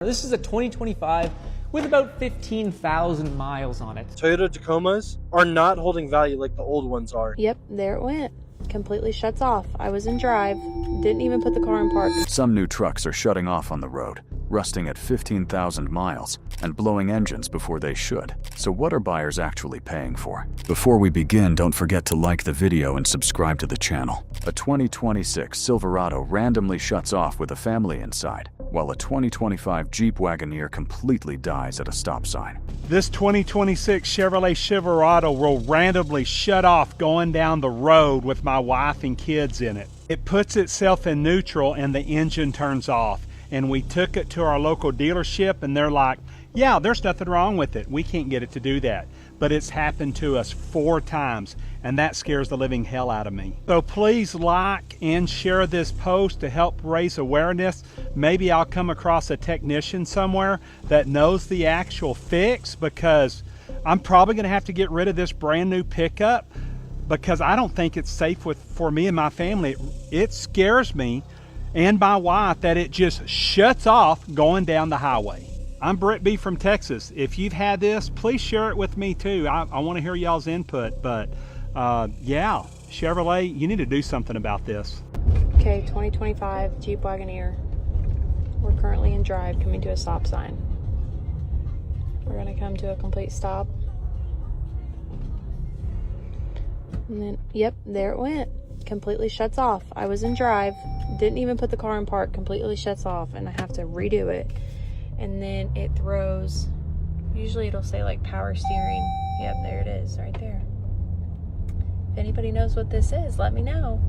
This is a 2025 with about 15,000 miles on it. Toyota Tacomas are not holding value like the old ones are. Yep, there it went. Completely shuts off. I was in drive. Didn't even put the car in park. Some new trucks are shutting off on the road, rusting at 15,000 miles, and blowing engines before they should. So what are buyers actually paying for? Before we begin, don't forget to like the video and subscribe to the channel. A 2026 Silverado randomly shuts off with a family inside, while a 2025 Jeep Wagoneer completely dies at a stop sign. This 2026 Chevrolet Silverado will randomly shut off going down the road with my wife and kids in it. It puts itself in neutral and the engine turns off. And we took it to our local dealership and they're like, yeah, there's nothing wrong with it. We can't get it to do that. But it's happened to us 4 times and that scares the living hell out of me. So please like and share this post to help raise awareness. Maybe I'll come across a technician somewhere that knows the actual fix, because I'm probably gonna have to get rid of this brand new pickup because I don't think it's safe for me and my family. It scares me and my wife that it just shuts off going down the highway. I'm Brett B from Texas. If you've had this, please share it with me too. I want to hear y'all's input, but yeah, Chevrolet, you need to do something about this. Okay, 2025 Jeep Wagoneer. We're currently in drive, coming to a stop sign. We're gonna come to a complete stop. And then, yep, there it went. Completely shuts off. I was in drive, didn't even put the car in park, completely shuts off, and I have to redo it. And then it throws, usually it'll say like power steering. Yep, there it is, right there. If anybody knows what this is, let me know.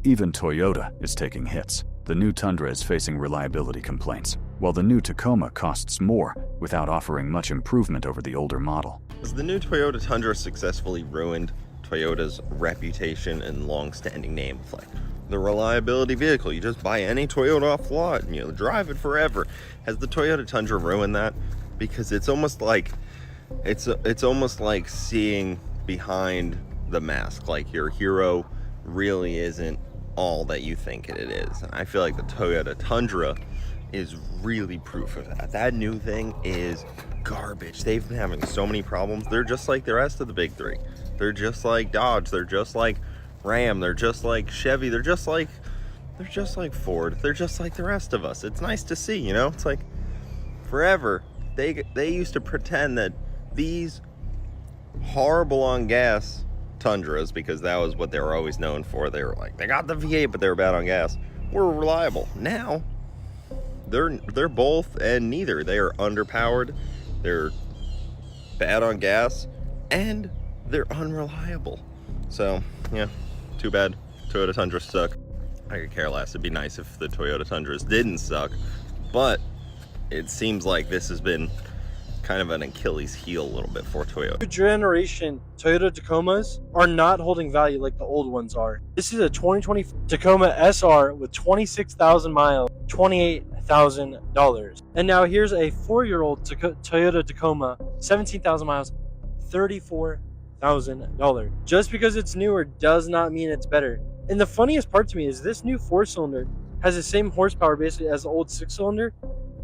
Even Toyota is taking hits. The new Tundra is facing reliability complaints, while the new Tacoma costs more without offering much improvement over the older model. Has the new Toyota Tundra successfully ruined Toyota's reputation and long-standing name of like the reliability vehicle? You just buy any Toyota off the lot and you'll drive it forever. Has the Toyota Tundra ruined that? Because it's almost like it's almost like seeing behind the mask, like your hero really isn't all that you think it is. And I feel like the Toyota Tundra is really proof of that. That new thing is garbage. They've been having so many problems. They're just like the rest of the big three. They're just like Dodge, they're just like Ram, they're just like Chevy, they're just like Ford, they're just like the rest of us. It's nice to see, you know? It's like forever they used to pretend that these horrible on gas Tundras, because that was what they were always known for. They were like, they got the V8 but they were bad on gas, were reliable. Now they're both and neither. They are underpowered, they're bad on gas, and they're unreliable. So yeah, too bad Toyota Tundras suck. I could care less. It'd be nice if the Toyota Tundras didn't suck, but it seems like this has been kind of an Achilles heel a little bit for Toyota. New generation Toyota Tacomas are not holding value like the old ones are. This is a 2020 Tacoma SR with 26,000 miles, $28,000. And now here's a 4-year-old Toyota Tacoma, 17,000 miles, $34,000. Just because it's newer does not mean it's better. And the funniest part to me is this new 4-cylinder has the same horsepower basically as the old 6-cylinder,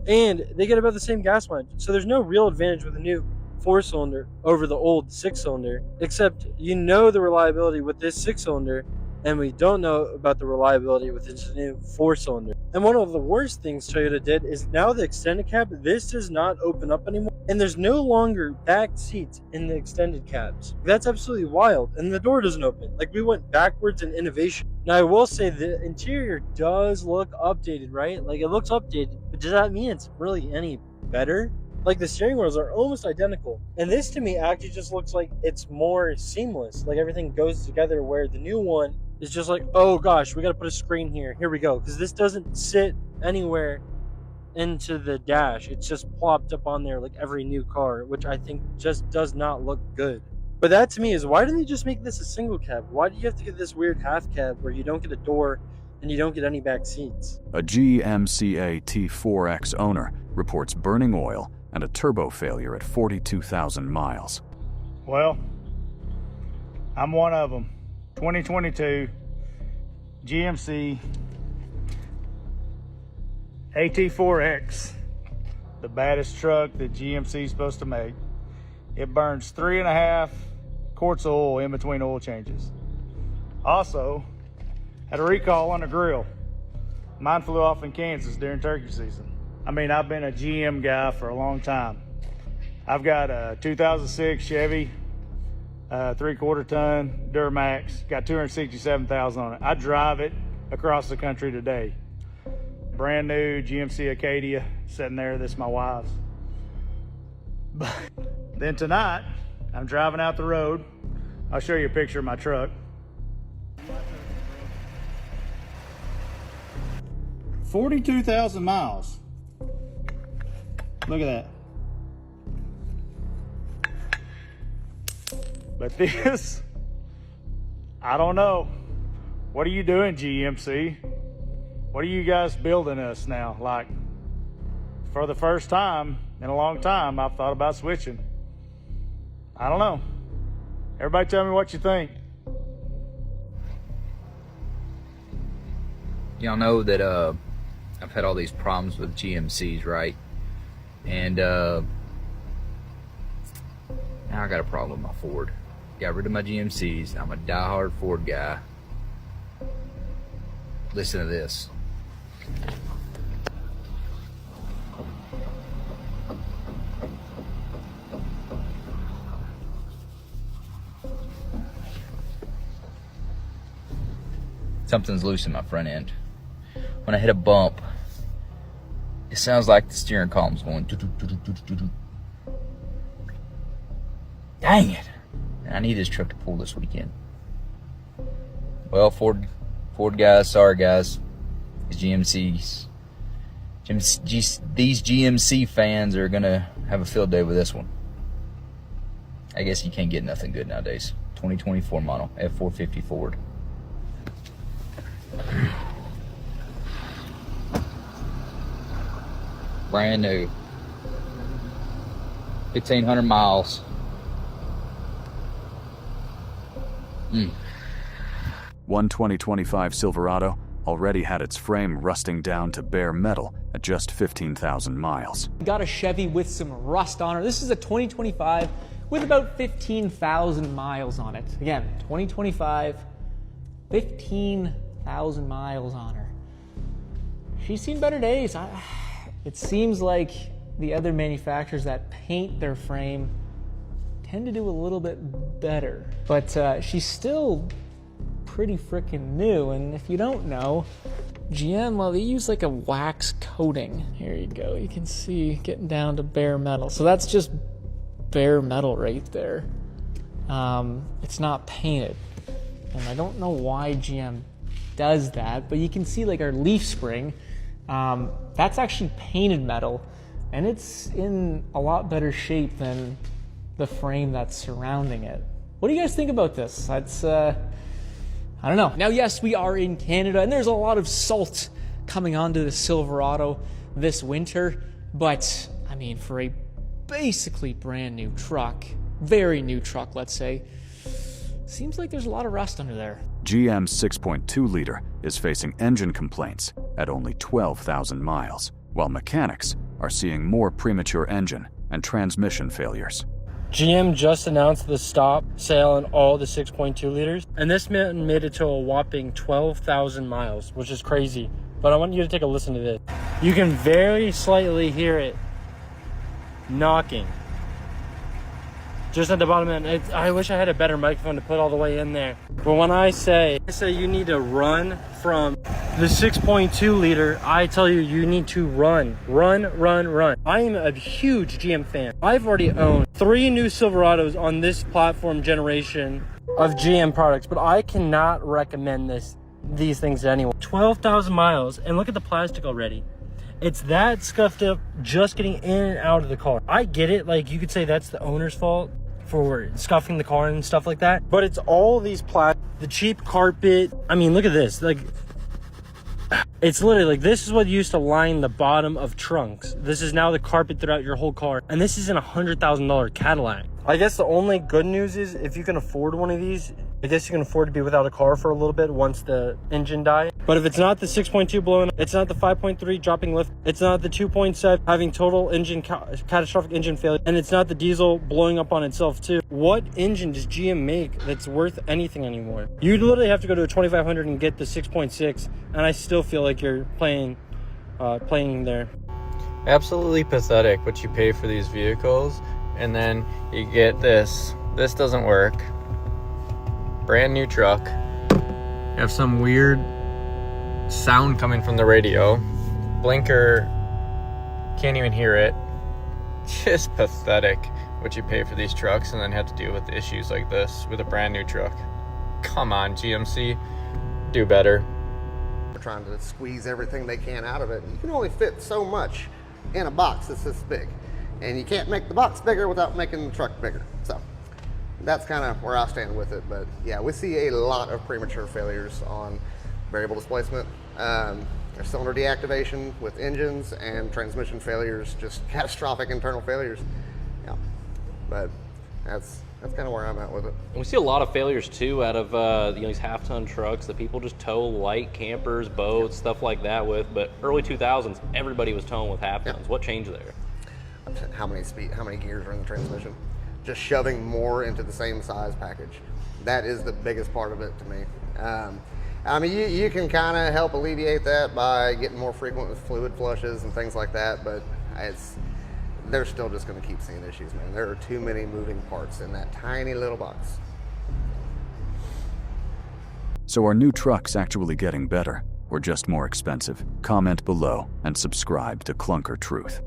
and they get about the same gas mileage. So there's no real advantage with the new 4-cylinder over the old 6-cylinder, except you know the reliability with this 6-cylinder, and we don't know about the reliability with this new 4-cylinder. And one of the worst things Toyota did is now the extended cab, this does not open up anymore, and there's no longer back seats in the extended cabs. That's absolutely wild, and the door doesn't open. Like, we went backwards in innovation. Now I will say the interior does look updated, right? Like, it looks updated, but does that mean it's really any better? Like, the steering wheels are almost identical, and this to me actually just looks like it's more seamless. Like, everything goes together, where the new one is just like, oh gosh, we gotta put a screen here, here we go, because this doesn't sit anywhere into the dash. It's just plopped up on there like every new car, which I think just does not look good. But that to me is, why didn't you just make this a single cab? Why do you have to get this weird half cab where you don't get a door and you don't get any back seats? A GMC AT4X owner reports burning oil and a turbo failure at 42,000 miles. Well, I'm one of them. 2022 GMC AT4X the baddest truck that GMC is supposed to make. It burns 3.5 quarts of oil in between oil changes. Also, had a recall on the grill. Mine flew off in Kansas during turkey season. I mean, I've been a GM guy for a long time. I've got a 2006 Chevy, 3/4 ton Duramax, got 267,000 on it. I drive it across the country today. Brand new GMC Acadia sitting there. This is my wife's. But then tonight, I'm driving out the road. I'll show you a picture of my truck. 42,000 miles. Look at that. But this, I don't know. What are you doing, GMC? What are you guys building us now? Like, for the first time in a long time, I've thought about switching. I don't know. Everybody tell me what you think. Y'all know that I've had all these problems with GMCs, right? And now I got a problem with my Ford. Got rid of my GMCs. I'm a diehard Ford guy. Listen to this. Something's loose in my front end. When I hit a bump, it sounds like the steering column's going doo-doo-doo-doo-doo-doo. Dang it. I need this truck to pull this weekend. Well, Ford guys, sorry guys. These GMC fans are gonna have a field day with this one. I guess you can't get nothing good nowadays. 2024 model F450 Ford. Brand new. 1,500 miles. One 2025 Silverado already had its frame rusting down to bare metal at just 15,000 miles. Got a Chevy with some rust on her. This is a 2025 with about 15,000 miles on it. Again, 2025, 15,000 miles on her. She's seen better days. It seems like the other manufacturers that paint their frame tend to do a little bit better. But she's still pretty freaking new, and if you don't know, GM, well, they use like a wax coating. Here you go, you can see getting down to bare metal. So that's just bare metal right there. It's not painted, and I don't know why GM does that, but you can see like our leaf spring, that's actually painted metal, and it's in a lot better shape than the frame that's surrounding it. What do you guys think about this? That's I don't know. Now, yes, we are in Canada, and there's a lot of salt coming onto the Silverado this winter, but I mean, for a basically brand new truck, very new truck, let's say, seems like there's a lot of rust under there. GM's 6.2-liter is facing engine complaints at only 12,000 miles, while mechanics are seeing more premature engine and transmission failures. GM just announced the stop sale on all the 6.2 liters, and this man made it to a whopping 12,000 miles, which is crazy. But I want you to take a listen to this. You can very slightly hear it knocking just at the bottom end. I wish I had a better microphone to put all the way in there. But when I say you need to run from the 6.2 liter, I tell you, you need to run. I am a huge GM fan. I've already owned 3 new Silverados on this platform generation of GM products, but I cannot recommend these things to anyone. 12,000 miles, and look at the plastic already. It's that scuffed up just getting in and out of the car. I get it, like you could say that's the owner's fault for scuffing the car and stuff like that, but it's all these the cheap carpet. I mean, look at this. Like, it's literally like, this is what used to line the bottom of trunks. This is now the carpet throughout your whole car, and this is in a $100,000 Cadillac. I guess the only good news is if you can afford one of these, I guess you can afford to be without a car for a little bit once the engine dies. But if it's not the 6.2 blowing, it's not the 5.3 dropping lift, it's not the 2.7 having total engine catastrophic engine failure, and it's not the diesel blowing up on itself too. What engine does GM make that's worth anything anymore? You literally have to go to a 2500 and get the 6.6, and I still feel like you're playing there. Absolutely pathetic what you pay for these vehicles, and then you get this. This doesn't work. Brand new truck. You have some weird sound coming from the radio. Blinker, can't even hear it. Just pathetic what you pay for these trucks and then have to deal with issues like this with a brand new truck. Come on, GMC, do better. They're trying to squeeze everything they can out of it. You can only fit so much in a box that's this big, and you can't make the box bigger without making the truck bigger. So that's kind of where I stand with it. But yeah, we see a lot of premature failures on variable displacement. There's cylinder deactivation with engines and transmission failures, just catastrophic internal failures. Yeah, but that's kind of where I'm at with it. And we see a lot of failures too out of these half-ton trucks that people just tow light campers, boats, stuff like that with. But early 2000s, everybody was towing with half-tons. What changed there? How many gears are in the transmission? Just shoving more into the same size package. That is the biggest part of it to me. I mean, you can kind of help alleviate that by getting more frequent with fluid flushes and things like that, but they're still just going to keep seeing issues, man. There are too many moving parts in that tiny little box. So are new trucks actually getting better or just more expensive? Comment below and subscribe to Clunker Truth.